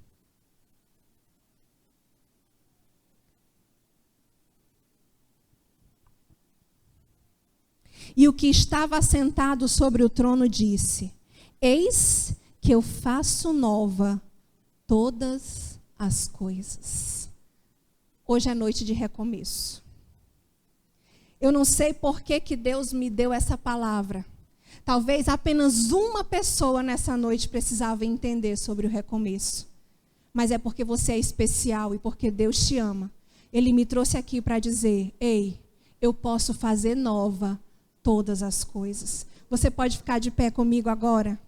Speaker 2: E o que estava assentado sobre o trono disse: Eis que eu faço nova todas as coisas. Hoje é noite de recomeço. Eu não sei por que Deus me deu essa palavra. Talvez apenas uma pessoa nessa noite precisava entender sobre o recomeço. Mas é porque você é especial e porque Deus te ama. Ele me trouxe aqui para dizer: ei, eu posso fazer nova todas as coisas. Você pode ficar de pé comigo agora?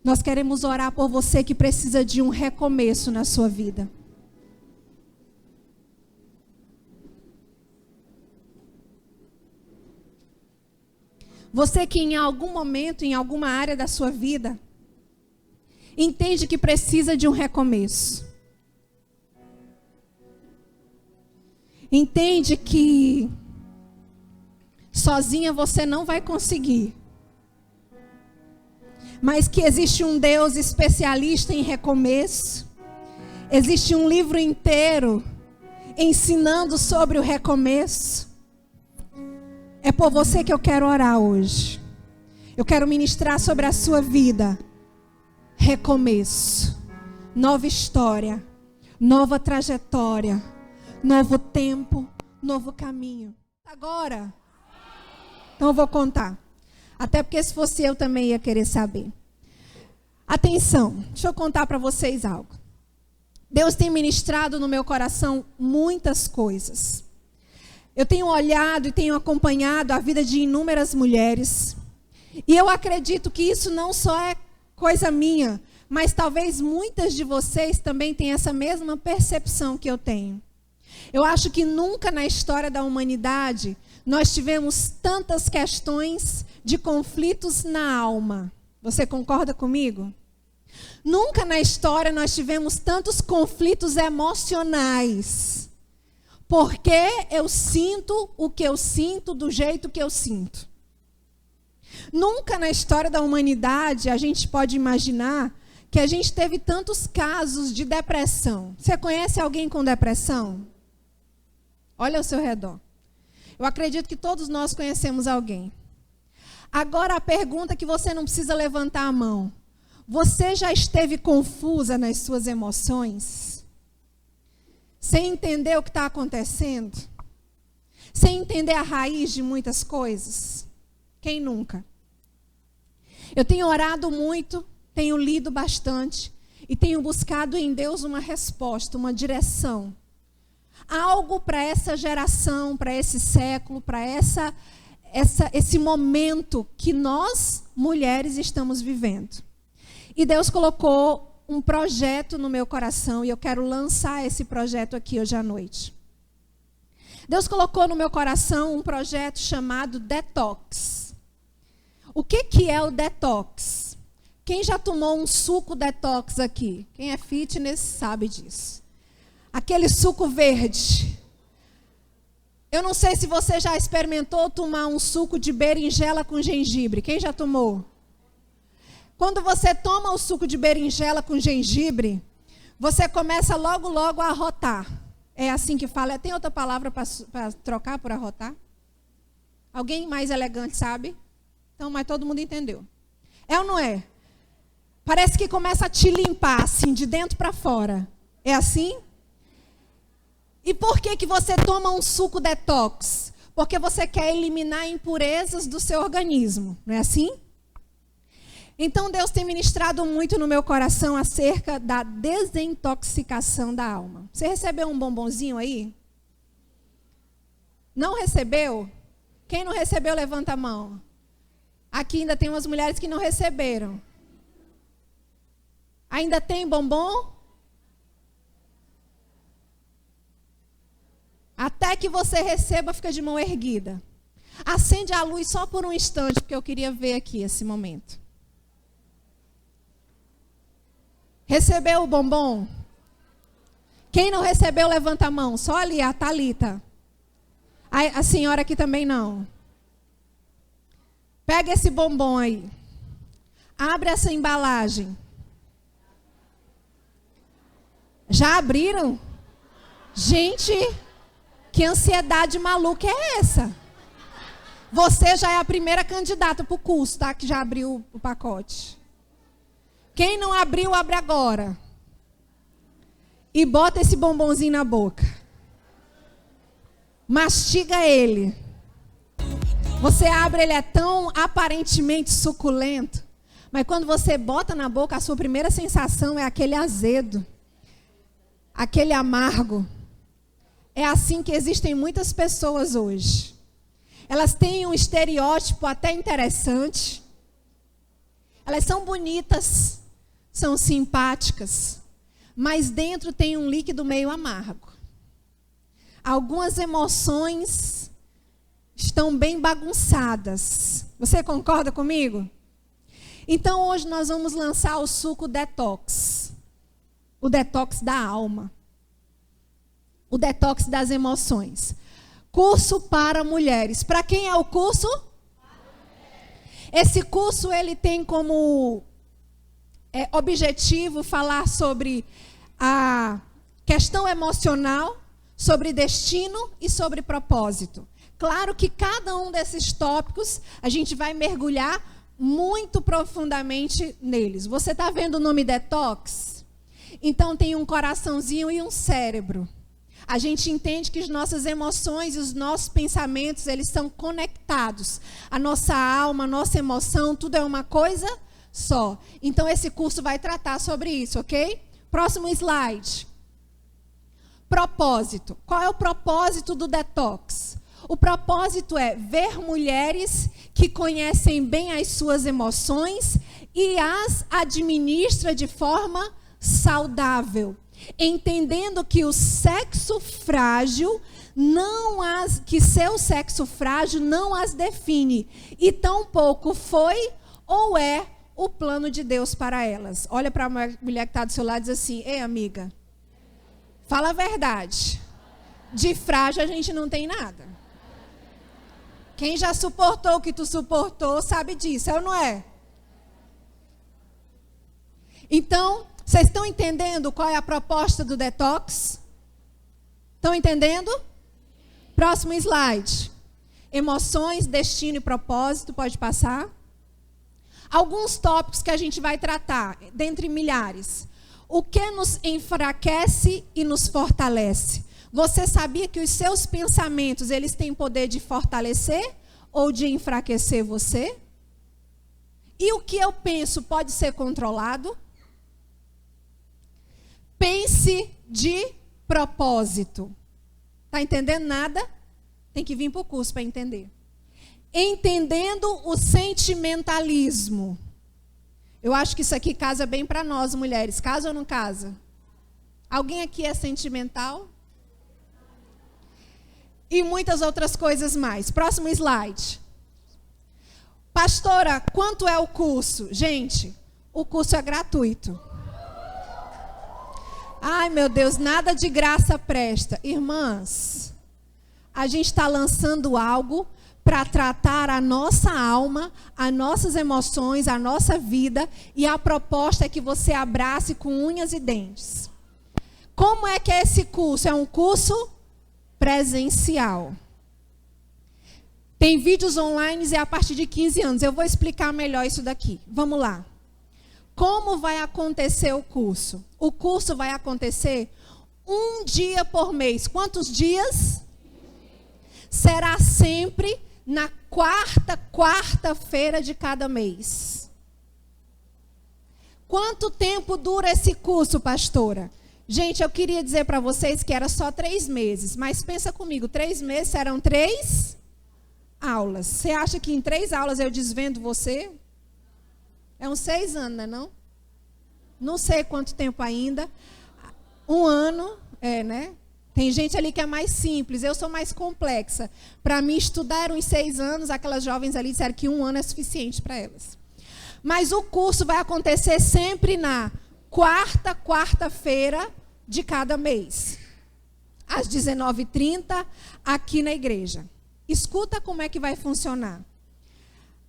Speaker 2: Nós queremos orar por você que precisa de um recomeço na sua vida. Você que em algum momento, em alguma área da sua vida, entende que precisa de um recomeço. Entende que sozinha você não vai conseguir. Mas que existe um Deus especialista em recomeço. Existe um livro inteiro ensinando sobre o recomeço. É por você que eu quero orar hoje. Eu quero ministrar sobre a sua vida. Recomeço. Nova história. Nova trajetória. Novo tempo. Novo caminho. Agora, Então eu vou contar. Até porque se fosse eu também ia querer saber. Atenção, deixa eu contar para vocês algo. Deus tem ministrado no meu coração muitas coisas. Eu tenho olhado e tenho acompanhado a vida de inúmeras mulheres. E eu acredito que isso não só é coisa minha, mas talvez muitas de vocês também tenham essa mesma percepção que eu tenho. Eu acho que nunca na história da humanidade nós tivemos tantas questões de conflitos na alma. Você concorda comigo? Nunca na história nós tivemos tantos conflitos emocionais. Porque eu sinto o que eu sinto do jeito que eu sinto. Nunca na história da humanidade a gente pode imaginar que a gente teve tantos casos de depressão. Você conhece alguém com depressão? Olha ao seu redor. Eu acredito que todos nós conhecemos alguém. Agora a pergunta que você não precisa levantar a mão. Você já esteve confusa nas suas emoções? Sem entender o que está acontecendo? Sem entender a raiz de muitas coisas? Quem nunca? Eu tenho orado muito, tenho lido bastante e tenho buscado em Deus uma resposta, uma direção. Algo para essa geração, para esse século, para esse momento que nós, mulheres, estamos vivendo. E Deus colocou um projeto no meu coração e eu quero lançar esse projeto aqui hoje à noite. Deus colocou no meu coração um projeto chamado Detox. O que é o Detox? Quem já tomou um suco Detox aqui? Quem é fitness sabe disso. Aquele suco verde. Eu não sei se você já experimentou tomar um suco de berinjela com gengibre. Quem já tomou? Quando você toma o suco de berinjela com gengibre, você começa logo a arrotar. É assim que fala. Tem outra palavra para trocar por arrotar? Alguém mais elegante sabe? Então, mas todo mundo entendeu. É ou não é? Parece que começa a te limpar, assim, de dentro para fora. É assim? E por que você toma um suco detox? Porque você quer eliminar impurezas do seu organismo. Não é assim? Então, Deus tem ministrado muito no meu coração acerca da desintoxicação da alma. Você recebeu um bombonzinho aí? Não recebeu? Quem não recebeu, levanta a mão. Aqui ainda tem umas mulheres que não receberam. Ainda tem bombom? Até que você receba, fica de mão erguida. Acende a luz só por um instante, porque eu queria ver aqui esse momento. Recebeu o bombom? Quem não recebeu, levanta a mão. Só ali, a Thalita. A senhora aqui também não. Pega esse bombom aí. Abre essa embalagem. Já abriram? Gente, que ansiedade maluca é essa? Você já é a primeira candidata para o curso, tá? Que já abriu o pacote. Quem não abriu, abre agora. E bota esse bombonzinho na boca. Mastiga ele. Você abre, ele é tão aparentemente suculento. Mas quando você bota na boca, a sua primeira sensação é aquele azedo. Aquele amargo. É assim que existem muitas pessoas hoje. Elas têm um estereótipo até interessante. Elas são bonitas, são simpáticas, mas dentro tem um líquido meio amargo. Algumas emoções estão bem bagunçadas. Você concorda comigo? Então hoje nós vamos lançar o suco detox. O detox da alma. O detox das emoções. Curso para mulheres. Para quem é o curso? Esse curso ele tem como objetivo falar sobre a questão emocional, sobre destino e sobre propósito. Claro que cada um desses tópicos a gente vai mergulhar muito profundamente neles. Você está vendo o nome detox? Então tem um coraçãozinho e um cérebro. A gente entende que as nossas emoções e os nossos pensamentos, eles estão conectados. A nossa alma, a nossa emoção, tudo é uma coisa só. Então, esse curso vai tratar sobre isso, ok? Próximo slide. Propósito. Qual é o propósito do detox? O propósito é ver mulheres que conhecem bem as suas emoções e as administra de forma saudável, entendendo que o sexo frágil seu sexo frágil não as define e tampouco foi ou é o plano de Deus para elas. Olha para a mulher que está do seu lado e diz assim: ei, amiga, fala a verdade. De frágil a gente não tem nada. Quem já suportou o que tu suportou sabe disso, é ou não é? Então, vocês estão entendendo qual é a proposta do detox? Estão entendendo? Próximo slide. Emoções, destino e propósito, pode passar. Alguns tópicos que a gente vai tratar, dentre milhares. O que nos enfraquece e nos fortalece? Você sabia que os seus pensamentos, eles têm poder de fortalecer ou de enfraquecer você? E o que eu penso pode ser controlado? Pense de propósito. Está entendendo nada? Tem que vir para o curso para entender. Entendendo o sentimentalismo. Eu acho que isso aqui casa bem para nós, mulheres. Casa ou não casa? Alguém aqui é sentimental? E muitas outras coisas mais. Próximo slide. Pastora, quanto é o curso? Gente, o curso é gratuito. Ai, meu Deus, nada de graça presta. Irmãs, a gente está lançando algo para tratar a nossa alma, as nossas emoções, a nossa vida. E a proposta é que você abrace com unhas e dentes. Como é que é esse curso? É um curso presencial. Tem vídeos online e é a partir de 15 anos. Eu vou explicar melhor isso daqui. Vamos lá. Como vai acontecer o curso? O curso vai acontecer um dia por mês. Quantos dias? Será sempre na quarta-feira de cada mês. Quanto tempo dura esse curso, pastora? Gente, eu queria dizer para vocês que era só 3 meses. Mas pensa comigo, 3 meses serão 3 aulas. Você acha que em 3 aulas eu desvendo você? É uns 6 anos, não é não? Não sei quanto tempo ainda. 1 ano, né? Tem gente ali que é mais simples, eu sou mais complexa. Para mim, estudar uns 6 anos, aquelas jovens ali disseram que 1 ano é suficiente para elas. Mas o curso vai acontecer sempre na quarta-feira de cada mês. Às 19h30, aqui na igreja. Escuta como é que vai funcionar.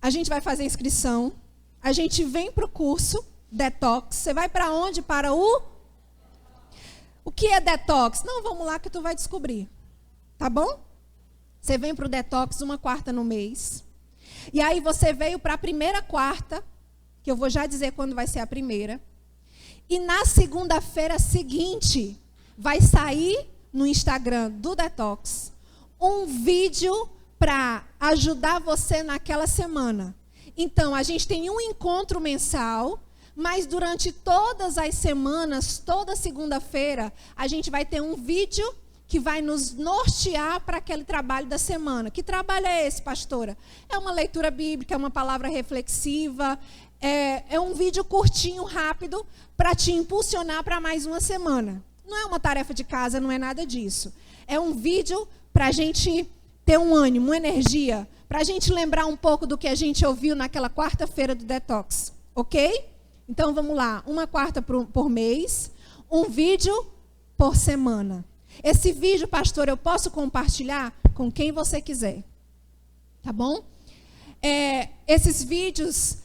Speaker 2: A gente vai fazer inscrição. A gente vem para o curso Detox. Você vai para onde? Para o que é Detox? Não, vamos lá que tu vai descobrir. Tá bom? Você vem para o Detox 1 quarta no mês. E aí você veio para a primeira quarta, que eu vou já dizer quando vai ser a primeira. E na segunda-feira seguinte, vai sair no Instagram do Detox um vídeo para ajudar você naquela semana. Então, a gente tem um encontro mensal, mas durante todas as semanas, toda segunda-feira, a gente vai ter um vídeo que vai nos nortear para aquele trabalho da semana. Que trabalho é esse, pastora? É uma leitura bíblica, é uma palavra reflexiva, é um vídeo curtinho, rápido, para te impulsionar para mais uma semana. Não é uma tarefa de casa, não é nada disso. É um vídeo para a gente ter um ânimo, uma energia, para a gente lembrar um pouco do que a gente ouviu naquela quarta-feira do Detox, ok? Então, vamos lá. 1 quarta por mês, um vídeo por semana. Esse vídeo, pastor, eu posso compartilhar com quem você quiser. Tá bom? Esses vídeos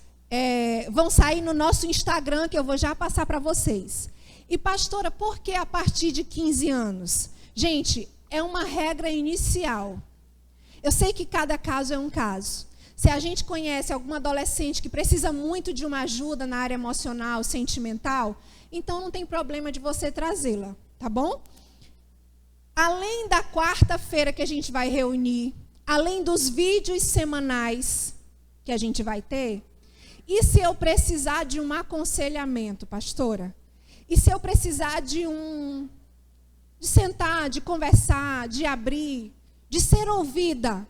Speaker 2: vão sair no nosso Instagram, que eu vou já passar para vocês. E, pastora, por que a partir de 15 anos? Gente, é uma regra inicial. Eu sei que cada caso é um caso. Se a gente conhece alguma adolescente que precisa muito de uma ajuda na área emocional, sentimental, então não tem problema de você trazê-la, tá bom? além da quarta-feira que a gente vai reunir, além dos vídeos semanais que a gente vai ter, e se eu precisar de um aconselhamento, pastora? E se eu precisar de sentar, de conversar, de abrir, de ser ouvida?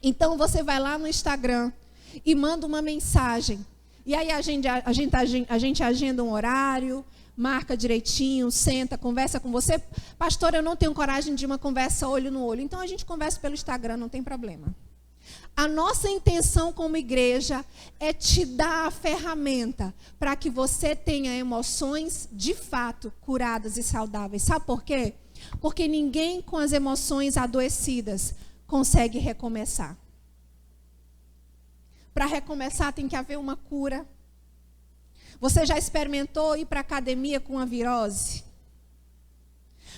Speaker 2: Então você vai lá no Instagram e manda uma mensagem. E aí a gente agenda um horário, marca direitinho, senta, conversa com você. Pastor, eu não tenho coragem de uma conversa olho no olho. Então a gente conversa pelo Instagram, não tem problema. A nossa intenção como igreja é te dar a ferramenta para que você tenha emoções de fato curadas e saudáveis. Sabe por quê? Porque ninguém com as emoções adoecidas consegue recomeçar. Para recomeçar tem que haver uma cura. Você já experimentou ir para a academia com uma virose?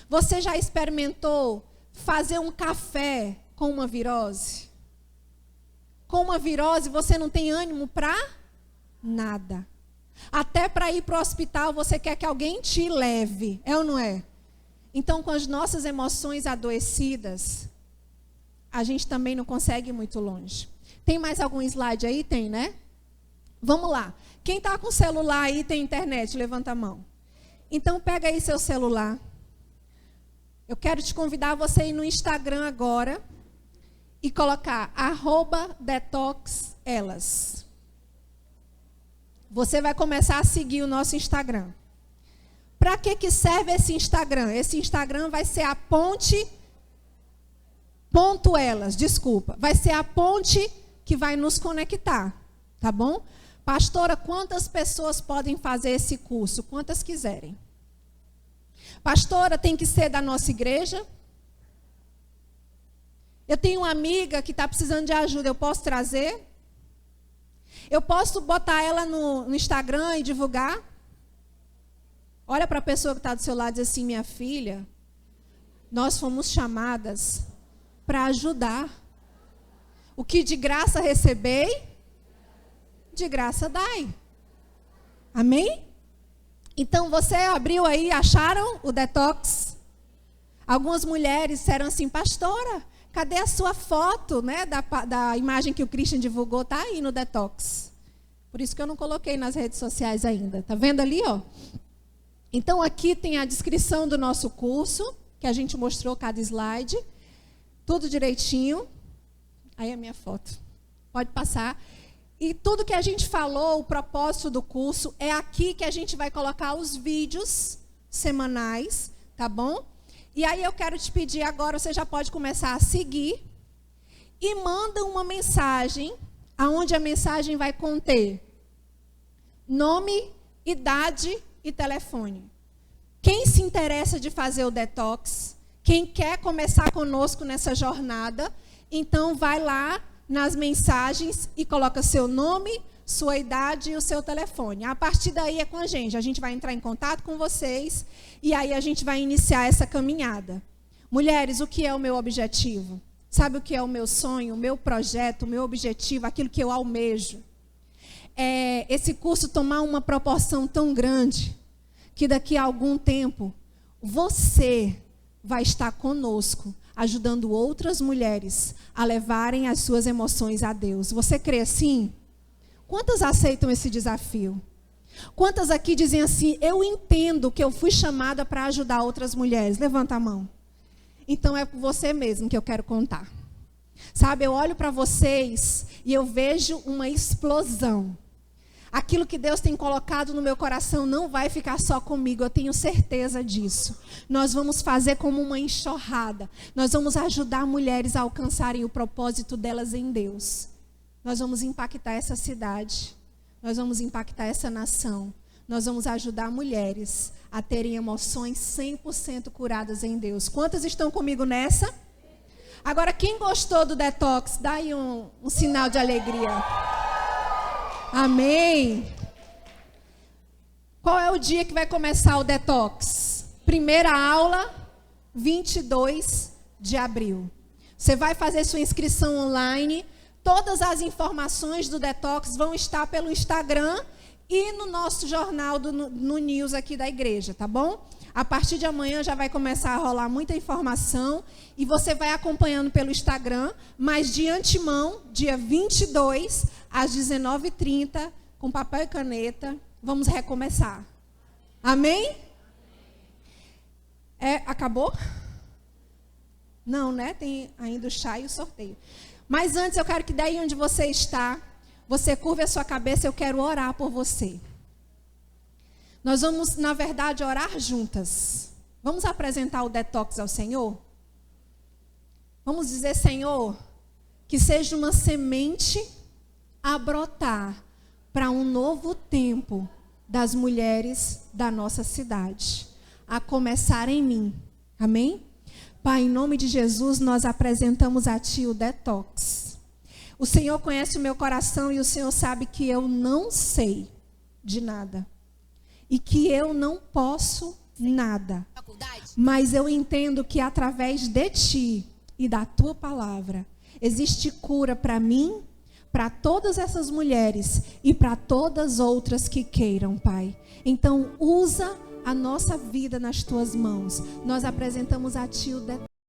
Speaker 2: Você já experimentou fazer um café com uma virose? Com uma virose você não tem ânimo para nada. Até para ir para o hospital você quer que alguém te leve. É ou não é? Então, com as nossas emoções adoecidas, a gente também não consegue ir muito longe. Tem mais algum slide aí? Tem, né? Vamos lá. Quem está com celular aí, tem internet? Levanta a mão. Então, pega aí seu celular. Eu quero te convidar a você ir no Instagram agora e colocar @detoxelas. Você vai começar a seguir o nosso Instagram. Para que serve esse Instagram? Esse Instagram vai ser a ponte... .elas, desculpa. Vai ser a ponte que vai nos conectar, tá bom? Pastora, quantas pessoas podem fazer esse curso? Quantas quiserem. Pastora, tem que ser da nossa igreja? Eu tenho uma amiga que está precisando de ajuda, eu posso trazer? Eu posso botar ela no Instagram e divulgar? Olha para a pessoa que está do seu lado e diz assim, minha filha, nós fomos chamadas para ajudar. O que de graça recebei, de graça dai. Amém? Então você abriu aí, acharam o detox? Algumas mulheres disseram assim, pastora, cadê a sua foto, né, da imagem que o Christian divulgou? Está aí no detox. Por isso que eu não coloquei nas redes sociais ainda. Está vendo ali, ó? Então aqui tem a descrição do nosso curso, que a gente mostrou cada slide. Tudo direitinho. Aí é a minha foto. Pode passar. E tudo que a gente falou, o propósito do curso, é aqui que a gente vai colocar os vídeos semanais, tá bom? E aí eu quero te pedir agora, você já pode começar a seguir e manda uma mensagem, aonde a mensagem vai conter nome, idade e telefone. Quem se interessa de fazer o detox, quem quer começar conosco nessa jornada, então vai lá nas mensagens e coloca seu nome, sua idade e o seu telefone. A partir daí é com a gente vai entrar em contato com vocês e aí a gente vai iniciar essa caminhada. Mulheres, o que é o meu objetivo? Sabe o que é o meu sonho, o meu projeto, o meu objetivo, aquilo que eu almejo? É esse curso tomar uma proporção tão grande que daqui a algum tempo você vai estar conosco, ajudando outras mulheres a levarem as suas emoções a Deus. Você crê assim? Quantas aceitam esse desafio? Quantas aqui dizem assim, eu entendo que eu fui chamada para ajudar outras mulheres? Levanta a mão. Então é com você mesmo que eu quero contar. Sabe, eu olho para vocês e eu vejo uma explosão. Aquilo que Deus tem colocado no meu coração não vai ficar só comigo, eu tenho certeza disso. Nós vamos fazer como uma enxurrada. Nós vamos ajudar mulheres a alcançarem o propósito delas em Deus. Nós vamos impactar essa cidade. Nós vamos impactar essa nação. Nós vamos ajudar mulheres a terem emoções 100% curadas em Deus. Quantas estão comigo nessa? Agora, quem gostou do detox, dá aí um sinal de alegria. Amém. Qual é o dia que vai começar o detox? Primeira aula, 22 de abril. Você vai fazer sua inscrição online. Todas as informações do detox vão estar pelo Instagram e no nosso jornal, no news aqui da igreja, tá bom? A partir de amanhã já vai começar a rolar muita informação e você vai acompanhando pelo Instagram, mas de antemão, dia 22, às 19h30, com papel e caneta, vamos recomeçar. Amém? Acabou? Não, né? Tem ainda o chá e o sorteio. Mas antes eu quero que daí onde você está, você curve a sua cabeça, eu quero orar por você. Nós vamos, na verdade, orar juntas. Vamos apresentar o detox ao Senhor? Vamos dizer, Senhor, que seja uma semente a brotar para um novo tempo das mulheres da nossa cidade, a começar em mim. Amém? Pai, em nome de Jesus, nós apresentamos a Ti o detox. O Senhor conhece o meu coração e o Senhor sabe que eu não sei de nada. E que eu não posso nada. Mas eu entendo que através de Ti e da Tua palavra, existe cura para mim, para todas essas mulheres e para todas outras que queiram, Pai. Então, usa a nossa vida nas Tuas mãos. Nós apresentamos a Ti o